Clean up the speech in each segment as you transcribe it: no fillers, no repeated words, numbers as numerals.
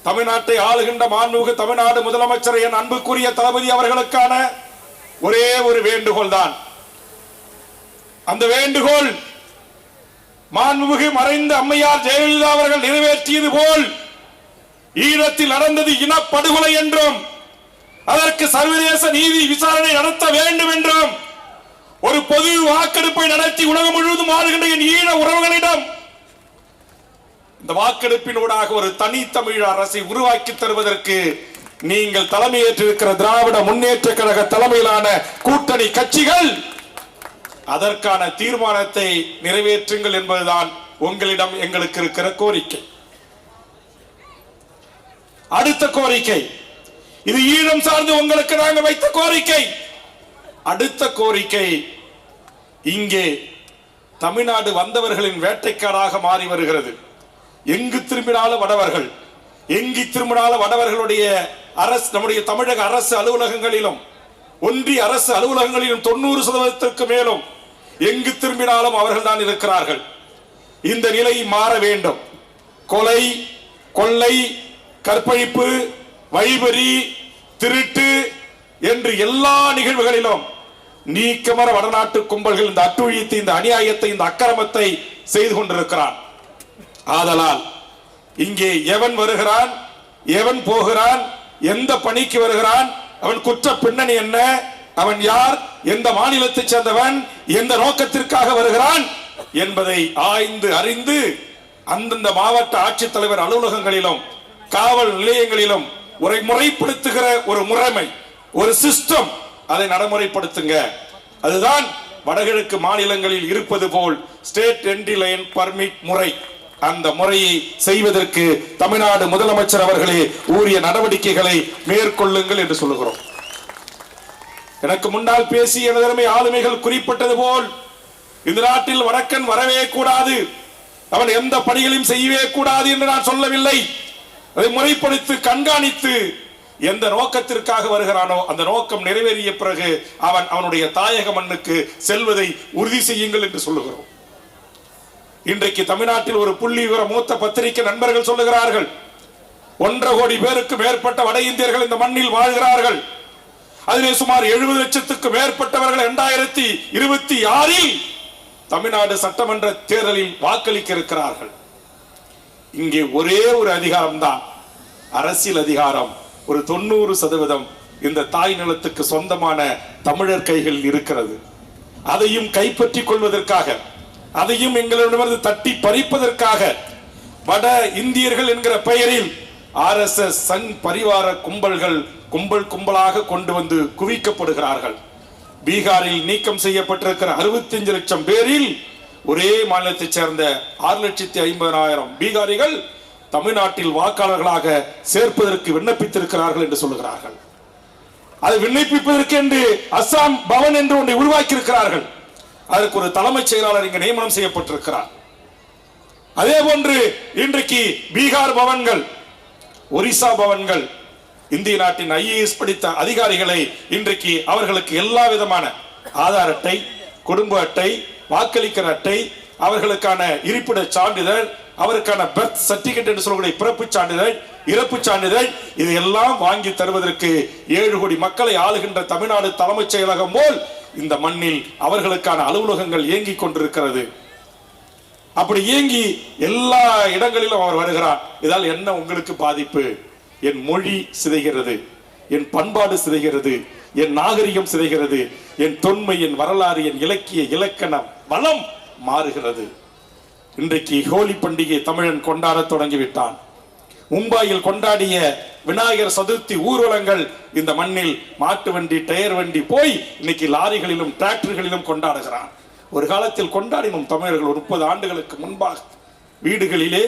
தமிழ்நாட்டை ஆளுகின்ற மாண்புமிகு தமிழ்நாடு முதலமைச்சர் என் அன்புக்குரிய தளபதி அவர்களுக்கான ஒரே ஒரு வேண்டுகோள் தான். அந்த வேண்டுகோள் மாண்புமிகு மறைந்த அம்மையார் ஜெயலலிதா அவர்கள் நிறைவேற்றியது போல் ஈழத்தில் நடந்தது இனப்படுகொலை என்றும் அதற்கு சர்வதேச நீதி விசாரணை நடத்த வேண்டும் என்றும் ஒரு பொது வாக்கெடுப்பை நடத்தி உலகம் முழுவதும் ஆளுகின்ற என் ஈழ உறவுகளிடம் இந்த வாக்கெடுப்பினூடாக ஒரு தனித்தமிழ் அரசை உருவாக்கி தருவதற்கு நீங்கள் தலைமையேற்றிருக்கிற திராவிட முன்னேற்ற கழக தலைமையிலான கூட்டணி கட்சிகள் அதற்கான தீர்மானத்தை நிறைவேற்றுங்கள் என்பதுதான் உங்களிடம் எங்களுக்கு இருக்கிற கோரிக்கை. அடுத்த கோரிக்கை, இது ஈழம் சார்ந்து உங்களுக்கு நாங்கள் வைத்த கோரிக்கை. அடுத்த கோரிக்கை, இங்கே தமிழ்நாடு வந்தவர்களின் வேட்டைக்காராக மாறி வருகிறது. எங்கு திரும்பினாலும் வடவர்கள், எங்கு திரும்பினாலும் வடவர்களுடைய அரசு, நம்முடைய தமிழக அரசு அலுவலகங்களிலும் ஒன்றிய அரசு அலுவலகங்களிலும் 90% மேலும் எங்கு திரும்பினாலும் அவர்கள் தான் இருக்கிறார்கள். இந்த நிலை மாற வேண்டும். கொலை, கொள்ளை, கற்பழிப்பு, வழிபறி, திருட்டு என்று எல்லா நிகழ்வுகளிலும் நீக்கமர வடநாட்டு கும்பல்கள் இந்த அட்டுழியத்தை, இந்த அநியாயத்தை, இந்த அக்கிரமத்தை செய்து கொண்டிருக்கிறான். ஆதலால் இங்கே எவன் வருகிறான், எவன் போகிறான், எந்த பணிக்கு வருகிறான், அவன் குற்ற பின்னணி என்ன, அவன் யார், எந்த மாநிலத்தை சேர்ந்தவன், எந்த நோக்கத்திற்காக வருகிறான் என்பதை ஆய்ந்து அறிந்து அந்தந்த மாவட்ட ஆட்சித்தலைவர் அலுவலகங்களிலும் காவல் நிலையங்களிலும் முறைப்படுத்துகிற ஒரு முறைமை, ஒரு சிஸ்டம், அதை நடைமுறைப்படுத்துங்க. அதுதான் வடகிழக்கு மாநிலங்களில் இருப்பது போல் ஸ்டேட் என்ட்ரி லைன் பர்மிட் முறை. அந்த முறையை செய்வதற்கு தமிழ்நாடு முதலமைச்சர் அவர்களே உரிய நடவடிக்கைகளை மேற்கொள்ளுங்கள் என்று சொல்லுகிறோம். எனக்கு முன்னால் பேசிய எனதருமை ஆளுமைகள் குறிப்பிட்டது போல் இந்த நாட்டில் வடக்கன் வரவே கூடாது, அவன் எந்த பணிகளையும் செய்யவே கூடாது என்று நான் சொல்லவில்லை. அதை முறைப்படுத்தி கண்காணித்து எந்த நோக்கத்திற்காக வருகிறானோ அந்த நோக்கம் நிறைவேறிய பிறகு அவன் அவனுடைய தாயக மண்ணுக்கு செல்வதை உறுதி செய்யுங்கள் என்று சொல்லுகிறோம். இன்றைக்கு தமிழ்நாட்டில் ஒரு புள்ளி விவர மூத்த பத்திரிகை நண்பர்கள் சொல்லுகிறார்கள், 1.5 கோடி பேருக்கு மேற்பட்ட வட இந்தியர்கள் இந்த மண்ணில் வாழ்கிறார்கள். அதிலே சுமார் 70 லட்சத்துக்கு மேற்பட்டவர்கள் 2026 தமிழ்நாடு சட்டமன்ற தேர்தலில் வாக்களிக்க இருக்கிறார்கள். இங்கே ஒரே ஒரு அதிகாரம் தான், அரசியல் அதிகாரம். ஒரு 90% இந்த தாய் நிலத்துக்கு சொந்தமான தமிழர் கைகள் இருக்கிறது. அதையும் கைப்பற்றிக் கொள்வதற்காக, அதையும் எங்களிடமிருந்து தட்டி பறிப்பதற்காக வட இந்தியர்கள் என்கிற பெயரில் RSS சங் பரிவார கும்பல்கள் கும்பலாக கொண்டு வந்து குவிக்கப்படுகிறார்கள். பீகாரில் நீக்கம் செய்யப்பட்டிருக்கிற 65 லட்சம் பேரில் ஒரே மாநிலத்தைச் சேர்ந்த 6,50,000 பீகாரிகள் தமிழ்நாட்டில் வாக்காளர்களாக சேர்ப்பதற்கு விண்ணப்பித்திருக்கிறார்கள் என்று சொல்லுகிறார்கள். அதை விண்ணப்பிப்பதற்கு என்று அஸ்ஸாம் பவன் என்று ஒன்றை உருவாக்கி இருக்கிறார்கள். அதற்கு ஒரு தலைமைச் செயலாளர் இங்கு நியமனம் செய்யப்பட்டிருக்கிறார். அதே போன்று இன்றைக்கு பீகார் பவன்கள், ஒரிசா பவன்கள் இந்திய நாட்டின் IAS படித்த அதிகாரிகளை இன்றைக்கு அவர்களுக்கு எல்லா விதமான ஆதார் அட்டை, குடும்ப அட்டை, வாக்களிக்கிற அட்டை, அவர்களுக்கான இருப்பிட சான்றிதழ், அவருக்கான பர்த் சர்டிபிகேட் என்று சொல்லக்கூடிய பிறப்பு சான்றிதழ், இறப்பு சான்றிதழ், இதையெல்லாம் வாங்கி தருவதற்கு 7 கோடி மக்களை ஆளுகின்ற தமிழ்நாடு தலைமைச் செயலகம் போல் இந்த மண்ணில் அவர்களுக்கான அலுவலகங்கள் இயங்கிக் கொண்டிருக்கிறது. அப்படி இயங்கி எல்லா இடங்களிலும் அவர் வருகிறார். இதால் என்ன உங்களுக்கு பாதிப்பு? என் மொழி சிதைகிறது, என் பண்பாடு சிதைகிறது, என் நாகரிகம் சிதைகிறது, என் தொன்மை, என் வரலாறு, என் இலக்கிய இலக்கண வளம் மாறுகிறது. இன்றைக்கு ஹோலி பண்டிகை தமிழன் கொண்டாட தொடங்கிவிட்டான். மும்பாயில் கொண்டாடிய விநாயகர் சதுர்த்தி ஊர்வலங்கள் இந்த மண்ணில் மாட்டு வண்டி, டயர் வண்டி போய் இன்னைக்கு லாரிகளிலும் டிராக்டர்களிலும் கொண்டாடுகிறான். ஒரு காலத்தில் கொண்டாடினோம் தமிழர்கள். 30 ஆண்டுகளுக்கு முன்பாக வீடுகளிலே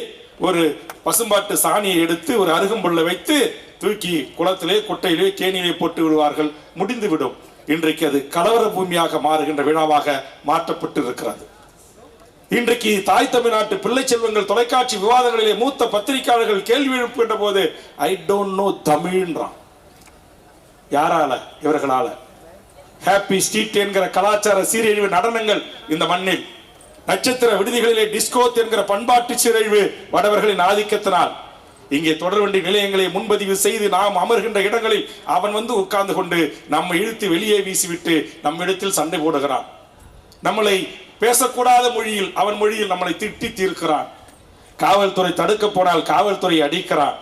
ஒரு பசும்பாட்டு சாணியை எடுத்து ஒரு அருகம்புல்லை வைத்து தூக்கி குளத்திலே, கொட்டையிலே, கேணியிலே போட்டு விடுவார்கள், முடிந்துவிடும். இன்றைக்கு அது கலவர பூமியாக மாறுகின்ற விழாவாக மாற்றப்பட்டு இருக்கிறது. இன்றைக்கு தாய் தமிழ்நாட்டு பிள்ளை செல்வங்கள் தொலைக்காட்சி விவாதங்களிலே மூத்த பத்திரிகையாளர்கள் கேள்வி எழுப்புகின்ற போது ஐ டோன்ட் நோ தமிழ்ன்றான். யாரால? இவர்களால. ஹாப்பி ஸ்ட்ரீட் என்கிற கலாச்சார சீரழிவு நடனங்கள் இந்த மண்ணில், நட்சத்திர விடுதிகளிலே டிஸ்கோ என்கிற பண்பாட்டு சீரழிவு வடவர்களின் ஆதிக்கத்தினால், இங்கே தொடர்வண்டி நிலையங்களை முன்பதிவு செய்து நாம் அமர்கின்ற இடங்களில் அவன் வந்து உட்கார்ந்து கொண்டு நம்மை இழுத்து வெளியே வீசிவிட்டு நம்மிடத்தில் சண்டை போடுகிறான். நம்மளை பேசக்கூடாத மொழியில் அவன் மொழியில் நம்மளை திட்டி தீர்க்கிறான். காவல்துறை தடுக்க போனால் காவல்துறை அடிக்கிறான்.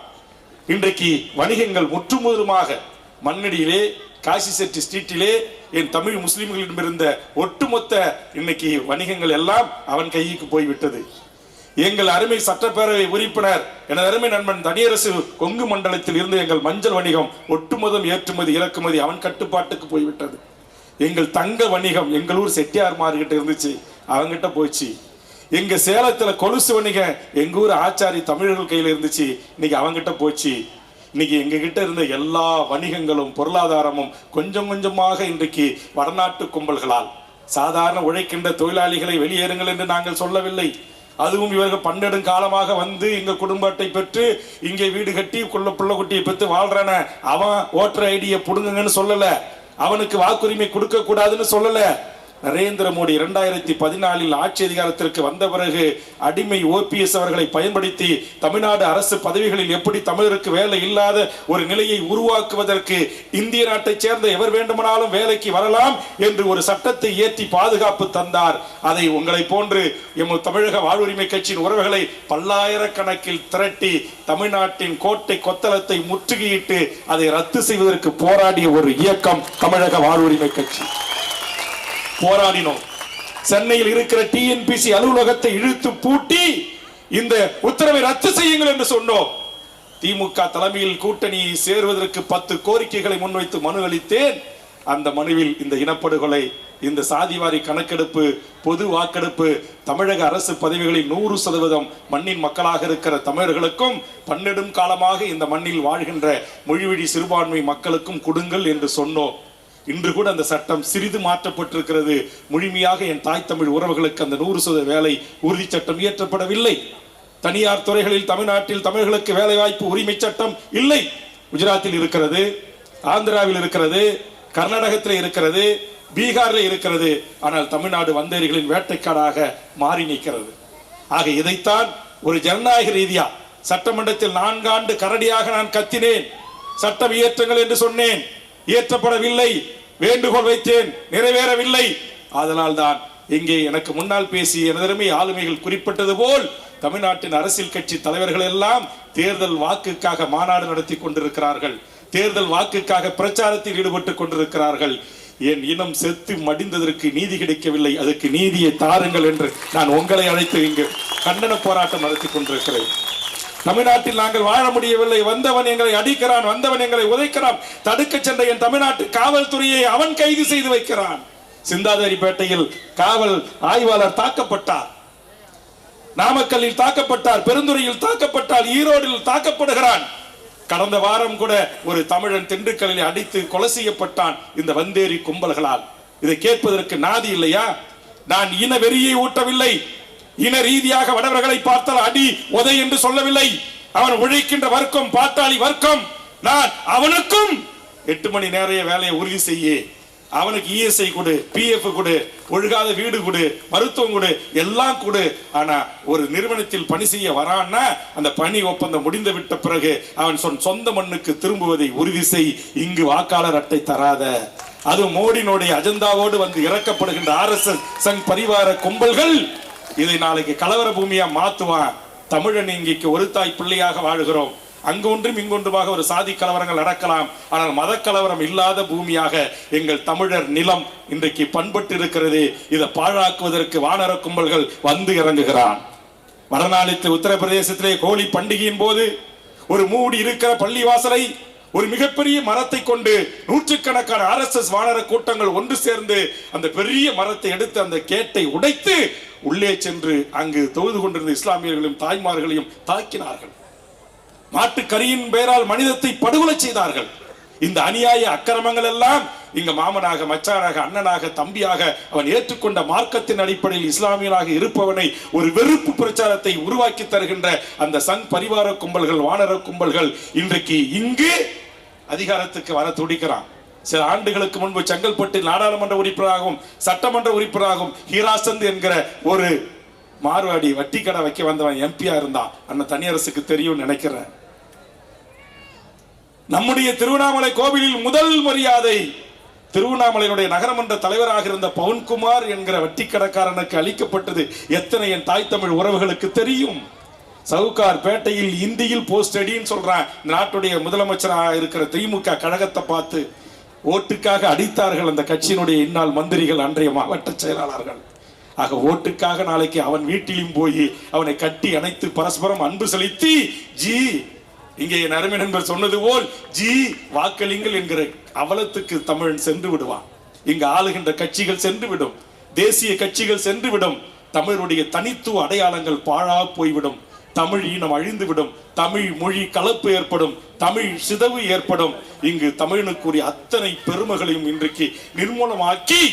இன்றைக்கு வணிகங்கள் முற்றுமுதலுமாக மண்ணடியிலே காசி செட்டி ஸ்ட்ரீட்டிலே என் தமிழ் முஸ்லிம்களிடம் இருந்த ஒட்டுமொத்த இன்னைக்கு வணிகங்கள் எல்லாம் அவன் கைக்கு போய்விட்டது. எங்கள் அருமை சட்டப்பேரவை உறுப்பினர் எனது அருமை நண்பன் தனியரசு கொங்கு மண்டலத்தில் இருந்து எங்கள் மஞ்சள் வணிகம் ஒட்டுமொதம் ஏற்றுமதி இறக்குமதி அவன் கட்டுப்பாட்டுக்கு போய்விட்டது. எங்கள் தங்க வணிகம் எங்கள் ஊர் செட்டியார் மார்கிட்ட இருந்துச்சு, அவங்கிட்ட போச்சு. எங்க சேலத்துல கொலுசு வணிகம் எங்க ஊர் ஆச்சாரி தமிழர்கள் கையில இருந்துச்சு, இன்னைக்கு அவங்கிட்ட போச்சு. இன்னைக்கு எங்க கிட்ட இருந்த எல்லா வணிகங்களும் பொருளாதாரமும் கொஞ்சம் கொஞ்சமாக இன்றைக்கு வடநாட்டு கும்பல்களால், சாதாரண உழைக்கின்ற தொழிலாளிகளை வெளியேறுங்கள் என்று நாங்கள் சொல்லவில்லை. அதுவும் இவர்கள் பன்னெடும் காலமாக வந்து இங்க குடும்ப அட்டை பெற்று இங்கே வீடு கட்டி புள்ள குட்டியை பெற்று வாழ்றான அவன் ஓட்டர் ஐடியை புடுங்குங்கன்னு சொல்லல, அவனுக்கு வாக்குரிமை கொடுக்க கூடாதுன்னு சொல்லல. நரேந்திர மோடி 2014 ஆட்சி அதிகாரத்திற்கு வந்த பிறகு அடிமை ஓபிஎஸ் அவர்களை பயன்படுத்தி தமிழ்நாடு அரசு பதவிகளில் எப்படி தமிழருக்கு வேலை இல்லாத ஒரு நிலையை உருவாக்குவதற்கு இந்திய நாட்டைச் சேர்ந்த எவர் வேண்டுமானாலும் வேலைக்கு வரலாம் என்று ஒரு சட்டத்தை இயற்றி பாதுகாப்பு தந்தார். அதை உங்களை போன்று எம் தமிழக வாழ்வுரிமை கட்சியின் உறவுகளை பல்லாயிரக்கணக்கில் திரட்டி தமிழ்நாட்டின் கோட்டை கொத்தளத்தை முற்றுகையிட்டு அதை ரத்து செய்வதற்கு போராடிய ஒரு இயக்கம் தமிழக வாழ்வுரிமை கட்சி. போராடினோம். சென்னையில் இருக்கிற டிஎன்பிசி அலுவலகத்தை இழுத்து பூட்டி இந்த உத்தரவை ரத்து செய்யுங்கள் என்று சொன்னோம். திமுக தலைமையில் கூட்டணி சேருவதற்கு 10 கோரிக்கைகளை முன்வைத்து மனு அளித்தேன். அந்த மனுவில் இந்த இனப்படுகொலை, இந்த சாதிவாரி கணக்கெடுப்பு, பொது வாக்கெடுப்பு, தமிழக அரசு பதவிகளில் 100% மண்ணின் மக்களாக இருக்கிற தமிழர்களுக்கும் பன்னெடும் காலமாக இந்த மண்ணில் வாழ்கின்ற மொழிவழி சிறுபான்மை மக்களுக்கும் கொடுங்கள் என்று சொன்னோம். இன்று கூட அந்த சட்டம் சிறிது மாற்றப்பட்டிருக்கிறது. முழுமையாக என் தாய் தமிழ் உறவுகளுக்கு அந்த 100% வேலை உறுதி சட்டம் இயற்றப்படவில்லை. தனியார் துறைகளில் தமிழ்நாட்டில் தமிழர்களுக்கு வேலை வாய்ப்பு உரிமை சட்டம் இல்லை. குஜராத்தில் இருக்கிறது, ஆந்திராவில் இருக்கிறது, கர்நாடகத்தில் இருக்கிறது, பீகாரில் இருக்கிறது. ஆனால் தமிழ்நாடு வந்தேரிகளின் வேட்டைக்காடாக மாறி நிற்கிறது. ஆக இதைத்தான் ஒரு ஜனநாயக ரீதியா சட்டமன்றத்தில் 4 ஆண்டு கரடியாக நான் கத்தினேன். சட்டம் இயற்றுங்கள் என்று சொன்னேன், இயற்றப்படவில்லை. வேண்டுகோள் வைத்தேன், நிறைவேறவில்லை. அதனால் தான் இங்கே எனக்கு முன்னால் பேசிய எனதருமை ஆளுமைகள் குறிப்பிட்டது போல் தமிழ்நாட்டின் அரசியல் கட்சி தலைவர்கள் எல்லாம் தேர்தல் வாக்குக்காக மாநாடு நடத்தி கொண்டிருக்கிறார்கள், தேர்தல் வாக்குக்காக பிரச்சாரத்தில் ஈடுபட்டுக் கொண்டிருக்கிறார்கள். என் இனம் செத்து மடிந்ததற்கு நீதி கிடைக்கவில்லை, அதுக்கு நீதியை தாருங்கள் என்று நான் உங்களை அழைத்து இங்கு கண்டன போராட்டம் நடத்தி கொண்டிருக்கிறேன். தமிழ்நாட்டில் நாங்கள் வாழ முடியவில்லை, வந்தவன் எங்களை அடிக்கிறான், வந்தவன் எங்களை உதைக்கிறான். தடுக்க சென்ற என் தமிழ்நாட்டு காவல்துறையை அவன் கைது செய்து வைக்கிறான். சிந்தாதிரிப்பேட்டையில் காவல் ஆய்வாளர் தாக்கப்பட்டார், நாமக்கல்லில் தாக்கப்பட்டார், பெருந்துறையில் தாக்கப்பட்டார், ஈரோடில் தாக்கப்படுகிறான். கடந்த வாரம் கூட ஒரு தமிழன் திண்டுக்கல்லில் அடித்து கொலை செய்யப்பட்டான் இந்த வந்தேரி கும்பல்களால். இதை கேட்பதற்கு நாதி இல்லையா? நான் இன வெறியை ஊட்டவில்லை, இன ரீதியாக வடவர்களை பார்த்தால் அடி உதை என்று சொல்லவில்லை. அவன் உழைக்கின்ற வர்க்கம், பாட்டாளி வர்க்கம். நான் அவனுக்கும் 8 மணி நேர வேலையை உறுதி செய்ய, அவனுக்கு இஎஸ்ஐ கொடு, பிஎஃப் கொடு, ஒழுகாத வீடு கொடு, மருத்துவம் கொடு, எல்லாம் கொடு. ஆனா ஒரு நிறுவனத்தில் பணி செய்ய வரான்னா அந்த பணி ஒப்பந்தம் முடிந்து விட்ட பிறகு அவன் சொந்த மண்ணுக்கு திரும்புவதை உறுதி செய். இங்கு வாக்காளர் அட்டை தராத, அது மோடியினுடைய அஜெண்டாவோடு வந்து இறக்கப்படுகின்ற RSS சங் பரிவார கும்பல்கள் இதை நாளைக்கு கலவர பூமியா மாத்துவான். தமிழன் இங்கு ஒரு தாய் பிள்ளையாக வாழ்கிறோம். அங்கொன்றும் இங்கொன்றுமாக ஒரு சாதி கலவரங்கள் நடக்கலாம், ஆனால் மத கலவரம் இல்லாத பூமியாக எங்கள் தமிழர் நிலம் இன்றைக்கு பண்பட்டு இருக்கிறது. இதை பாழாக்குவதற்கு வானர கும்பல்கள் வந்து இறங்குகிறான். வடநாளில் உத்தரப்பிரதேசத்திலே ஹோலி பண்டிகையின் போது ஒரு மூடி இருக்கிற பள்ளிவாசலை ஒரு மிகப்பெரிய மரத்தை கொண்டு நூற்றுக்கணக்கான RSS வானர கூட்டங்கள் ஒன்று சேர்ந்து அந்த பெரிய மரத்தை எடுத்து அந்த கேட்டை உடைத்து உள்ளே சென்று அங்கு தொழுது கொண்டிருந்த இஸ்லாமியர்களையும் தாய்மார்களையும் தாக்கினார்கள். மாட்டுக்கரியின் பெயரால் மனிதத்தை படுகொலை செய்தார்கள். இந்த அநியாய அக்கிரமங்கள் எல்லாம் இங்க மாமனாக, மச்சானாக, அண்ணனாக, தம்பியாக அவன் ஏற்றுக்கொண்ட மார்க்கத்தின் அடிப்படையில் இஸ்லாமியனாக இருப்பவனை ஒரு வெறுப்பு பிரச்சாரத்தை உருவாக்கி தருகின்ற அந்த சங் பரிவார கும்பல்கள், வானர கும்பல்கள் இன்றைக்கு இங்கு அதிகாரத்துக்கு வர துடிக்கிறான். சில ஆண்டுகளுக்கு முன்பு செங்கல்பட்டில் நாடாளுமன்ற உறுப்பினராகவும் சட்டமன்ற உறுப்பினராகவும் ஹீராசந்த் என்கிற ஒரு மார்வாடி வட்டி கடை வைக்க வந்தவன் எம்பியா இருந்தான். அண்ணன் தனியரசுக்கு தெரியும் நினைக்கிறேன். நம்முடைய திருவண்ணாமலை கோவிலில் முதல் மரியாதை திருவண்ணாமலையினுடைய நகரமன்ற தலைவராக இருந்த பவுன்குமார் என்கிற வட்டிக்கடக்காரனுக்கு அளிக்கப்பட்டது. எத்தனை என் தாய் தமிழ் உறவுகளுக்கு தெரியும்? சவுகார் பேட்டையில் இந்தியில் போஸ்ட் அடின்னு சொல்றான். நாட்டுடைய முதலமைச்சராக இருக்கிற திமுக கழகத்தை பார்த்து ஓட்டுக்காக அடித்தார்கள் அந்த கட்சியினுடைய இந்நாள் மந்திரிகள், அன்றைய மாவட்ட செயலாளர்கள். ஆக ஓட்டுக்காக நாளைக்கு அவன் வீட்டிலும் போய் அவனை கட்டி அணைத்து பரஸ்பரம் அன்பு செலுத்தி ஜி இங்கே என் அருமை நண்பர் சொன்னது போல் ஜி வாக்களிங்கள் என்கிற அவலத்துக்கு தமிழன் சென்று விடுவான். இங்கு ஆளுகின்ற கட்சிகள் சென்று விடும், தேசிய கட்சிகள் சென்று விடும், தமிழுடைய தனித்துவ அடையாளங்கள் பாழா போய்விடும், தமிழ் இனம் அழிந்துவிடும், தமிழ் மொழி கலப்பு ஏற்படும், தமிழ் சிதவு ஏற்படும். இங்கு தமிழனுக்குரிய அத்தனை பெருமைகளையும் இன்றைக்கு நிர்மூலமாக்கி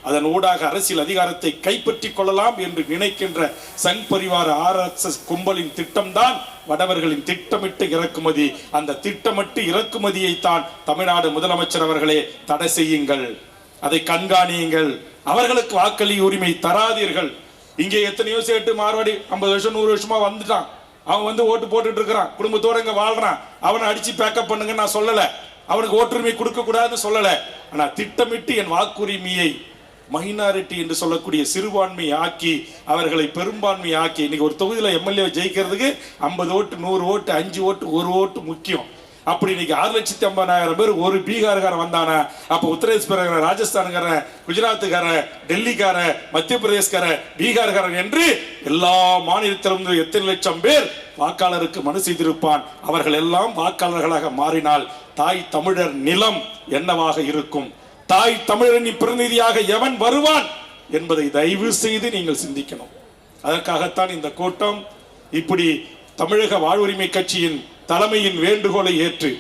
அதன் ஊடாக அரசியல் அதிகாரத்தை கைப்பற்றிக் கொள்ளலாம் என்று நினைக்கின்ற சங் பரிவார RSS கும்பலின் திட்டம்தான் வடவர்களின் திட்டமிட்டு இறக்குமதி. அந்த திட்டமிட்டு இறக்குமதியை தான் தமிழ்நாடு முதலமைச்சர் அவர்களே தடை செய்யுங்கள், அதை கண்காணியுங்கள், அவர்களுக்கு வாக்களி உரிமை தராதீர்கள். இங்கே எத்தனையோ சேட்டு மார்வாடி 50 வருஷம் 100 வருஷமா வந்துட்டான். அவன் வந்து ஓட்டு போட்டுட்டு இருக்கிறான், குடும்பத்தோட இங்க வாழ்றான். அவனை அடிச்சு பேக்கப் பண்ணுங்க நான் சொல்லல, அவனுக்கு ஓட்டுரிமை கொடுக்க கூடாதுன்னு சொல்லல. ஆனா திட்டமிட்டு என் வாக்குரிமையை மைனாரிட்டி என்று சொல்லக்கூடிய சிறுபான்மை ஆக்கி அவர்களை பெரும்பான்மை ஆக்கி இன்னைக்கு ஒரு தொகுதியில் எம்எல்ஏ ஜெயிக்கிறதுக்கு 50 ஓட்டு 100 ஓட்டு 5 ஓட்டு 1 ஓட்டு முக்கியம். அப்படி இன்னைக்கு 6,50,000 பேர் ஒரு பீகார்காரன் வந்தானா, அப்ப உத்தரப்பிரதேச ராஜஸ்தான்காரன், குஜராத்துக்காரன், டெல்லிக்காரன், மத்திய பிரதேசக்காரன், பீகார்காரன் என்று எல்லா மாநிலத்திலிருந்து எத்தனை லட்சம் பேர் வாக்காளருக்கு மனு செய்திருப்பான். அவர்கள் எல்லாம் வாக்காளர்களாக மாறினால் தாய் தமிழர் நிலம் என்னவாக இருக்கும்? தாய் தமிழரின் பிரதிநிதியாக எவன் வருவான் என்பதை தயவு செய்து நீங்கள் சிந்திக்கணும். அதற்காகத்தான் இந்த கூட்டம். இப்படி தமிழக வாழ்வுரிமை கட்சியின் தலைமையின் வேண்டுகோளை ஏற்று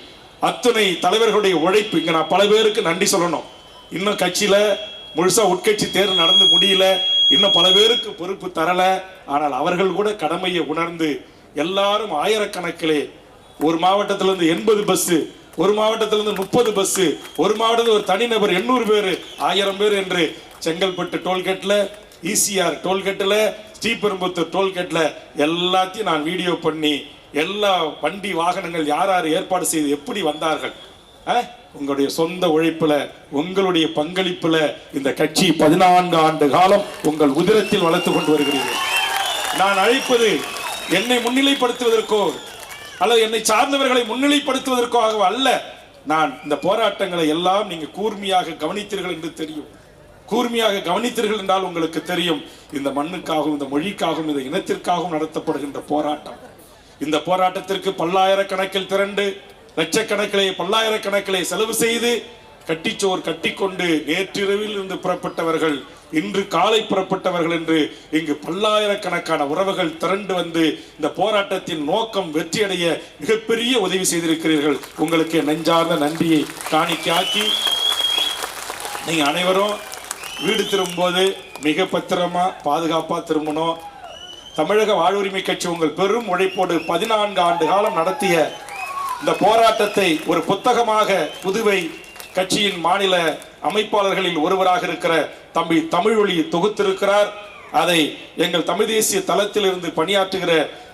அத்துணை தலைவர்களுடைய உழைப்பு, இங்க நான் பல பேருக்கு நன்றி சொல்லணும். இன்னும் கட்சியில முழுசா உட்கட்சி தேர்தல் நடந்து முடியல, இன்னும் பல பேருக்கு பொறுப்பு தரல. ஆனால் அவர்கள் கூட கடமையை உணர்ந்து எல்லாரும் ஆயிரக்கணக்கிலே, ஒரு மாவட்டத்திலிருந்து 80 பஸ், ஒரு மாவட்டத்திலிருந்து 30 பஸ், ஒரு மாவட்டத்தில் ஒரு தனிநபர் 800 பேர் 1000 பேர் என்று செங்கல்பட்டு டோல்கேட்ல, ECR டோல்கேட்ல, ஸ்ரீபெரும்புத்தூர் டோல்கேட்ல எல்லாத்தையும் நான் வீடியோ பண்ணி எல்லா வண்டி வாகனங்கள் யார் யார் ஏற்பாடு செய்து எப்படி வந்தார்கள், உங்களுடைய சொந்த உழைப்புல உங்களுடைய பங்களிப்புல இந்த கட்சி 14 ஆண்டு காலம் உங்கள் உதிரத்தில் வளர்த்து கொண்டு வருகிறீர்கள். நான் அழைப்பது என்னை முன்னிலைப்படுத்துவதற்கோ அல்லது என்னை சார்ந்தவர்களை முன்னிலைப்படுத்துவதற்காக அல்ல. நான் இந்த போராட்டங்களை எல்லாம் நீங்க கூர்மையாக கவனித்தீர்கள் என்று தெரியும். கூர்மையாக கவனித்தீர்கள் என்றால் உங்களுக்கு தெரியும், இந்த மண்ணுக்காகவும் இந்த மொழிக்காகவும் இந்த இனத்திற்காகவும் நடத்தப்படுகின்ற போராட்டம். இந்த போராட்டத்திற்கு பல்லாயிரக்கணக்கில் திரண்டு லட்சக்கணக்கிலே பல்லாயிரக்கணக்கிலே செலவு செய்து கட்டிச்சோர் கட்டிக்கொண்டு நேற்றிரவில் இருந்து புறப்பட்டவர்கள், இன்று காலை புறப்பட்டவர்கள் என்று இங்கு பல்லாயிரக்கணக்கான உறவுகள் திரண்டு வந்து இந்த போராட்டத்தின் நோக்கம் வெற்றியடைய மிகப்பெரிய உதவி செய்திருக்கிறீர்கள். உங்களுக்கு நெஞ்சார்ந்த நன்றியை காணிக்காக்கி நீங்க அனைவரும் வீடு திரும்பும்போது மிக பத்திரமா பாதுகாப்பா திரும்பணும். தமிழக வாழ்வுரிமை கட்சி உங்கள் பெரும் உழைப்போடு 14 ஆண்டு காலம் நடத்திய இந்த போராட்டத்தை ஒரு புத்தகமாக புதுவை கட்சியின் மாநில அமைப்பாளர்களில் ஒருவராக இருக்கிற தம்பி தமிழ்வழி தொகுத்திருக்கிறார். அதை எங்கள் தமிழ் தேசிய தளத்தில் இருந்து பணியாற்றுகிற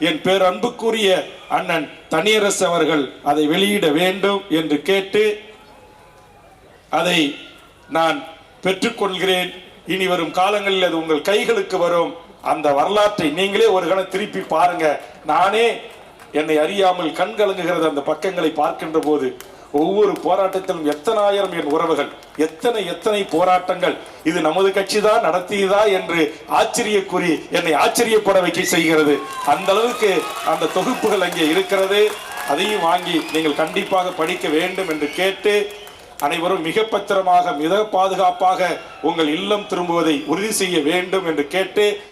என் பேரன்புக்குரிய அண்ணன் தனியரசு அவர்கள் அதை வெளியிட வேண்டும் என்று கேட்டு அதை நான் பெற்றுக்கொள்கிறேன். இனி வரும் காலங்களில் அது உங்கள் கைகளுக்கு வரும். அந்த வரலாற்றை நீங்களே ஒரு கணம் திருப்பி பாருங்க. நானே என்னை அறியாமல் கண் கலங்குகிறது அந்த பக்கங்களை பார்க்கின்ற போது. ஒவ்வொரு போராட்டத்திலும் எத்தனாயிரம் என் உறவுகள், எத்தனை போராட்டங்கள், இது நமது கட்சி தான் நடத்தியதா என்று ஆச்சரியக்குறி என்னை ஆச்சரியப்பட வைக்க செய்கிறது. அந்த அளவுக்கு அந்த தொகுப்புகள் அங்கே இருக்கிறது. அதையும் வாங்கி நீங்கள் கண்டிப்பாக படிக்க வேண்டும் என்று கேட்டு அனைவரும் மிக பத்திரமாக மிக பாதுகாப்பாக உங்கள் இல்லம் திரும்புவதை உறுதி செய்ய வேண்டும் என்று கேட்டு